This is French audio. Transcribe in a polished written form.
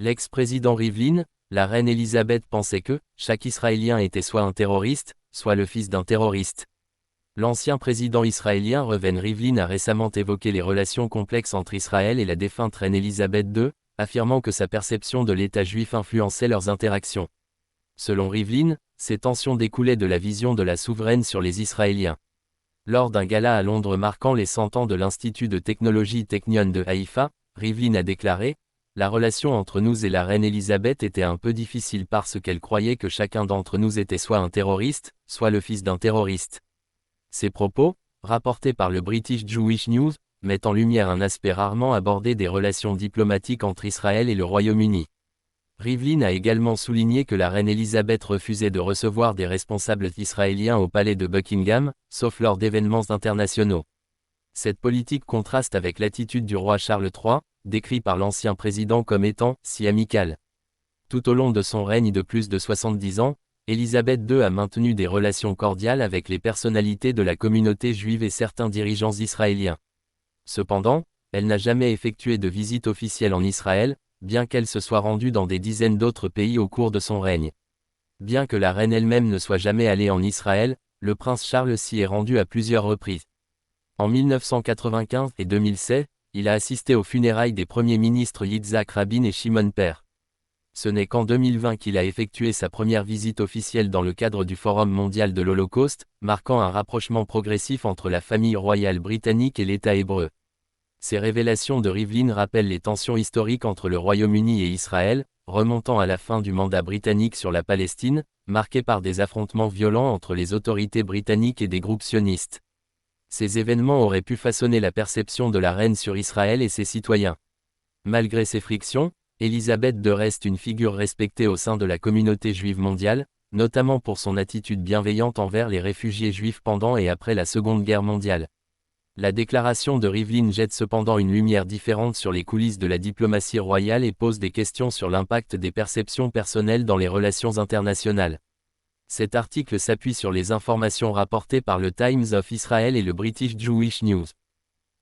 L'ex-président Rivlin, la reine Elisabeth pensait que chaque Israélien était soit un terroriste, soit le fils d'un terroriste. L'ancien président israélien Reuven Rivlin a récemment évoqué les relations complexes entre Israël et la défunte reine Elisabeth II, affirmant que sa perception de l'État juif influençait leurs interactions. Selon Rivlin, ces tensions découlaient de la vision de la souveraine sur les Israéliens. Lors d'un gala à Londres marquant les 100 ans de l'Institut de technologie Technion de Haïfa, Rivlin a déclaré « La relation entre nous et la reine Elisabeth était un peu difficile parce qu'elle croyait que chacun d'entre nous était soit un terroriste, soit le fils d'un terroriste. » Ces propos, rapportés par le British Jewish News, mettent en lumière un aspect rarement abordé des relations diplomatiques entre Israël et le Royaume-Uni. Rivlin a également souligné que la reine Elisabeth refusait de recevoir des responsables israéliens au palais de Buckingham, sauf lors d'événements internationaux. Cette politique contraste avec l'attitude du roi Charles III, décrit par l'ancien président comme étant « si amicale ». Tout au long de son règne de plus de 70 ans, Elisabeth II a maintenu des relations cordiales avec les personnalités de la communauté juive et certains dirigeants israéliens. Cependant, elle n'a jamais effectué de visite officielle en Israël, bien qu'elle se soit rendue dans des dizaines d'autres pays au cours de son règne. Bien que la reine elle-même ne soit jamais allée en Israël, le prince Charles s'y est rendu à plusieurs reprises. En 1995 et 2007, il a assisté aux funérailles des premiers ministres Yitzhak Rabin et Shimon Peres. Ce n'est qu'en 2020 qu'il a effectué sa première visite officielle dans le cadre du Forum mondial de l'Holocauste, marquant un rapprochement progressif entre la famille royale britannique et l'État hébreu. Ces révélations de Rivlin rappellent les tensions historiques entre le Royaume-Uni et Israël, remontant à la fin du mandat britannique sur la Palestine, marqués par des affrontements violents entre les autorités britanniques et des groupes sionistes. Ces événements auraient pu façonner la perception de la reine sur Israël et ses citoyens. Malgré ces frictions, Elisabeth II reste une figure respectée au sein de la communauté juive mondiale, notamment pour son attitude bienveillante envers les réfugiés juifs pendant et après la Seconde Guerre mondiale. La déclaration de Rivlin jette cependant une lumière différente sur les coulisses de la diplomatie royale et pose des questions sur l'impact des perceptions personnelles dans les relations internationales. Cet article s'appuie sur les informations rapportées par le Times of Israel et le British Jewish News.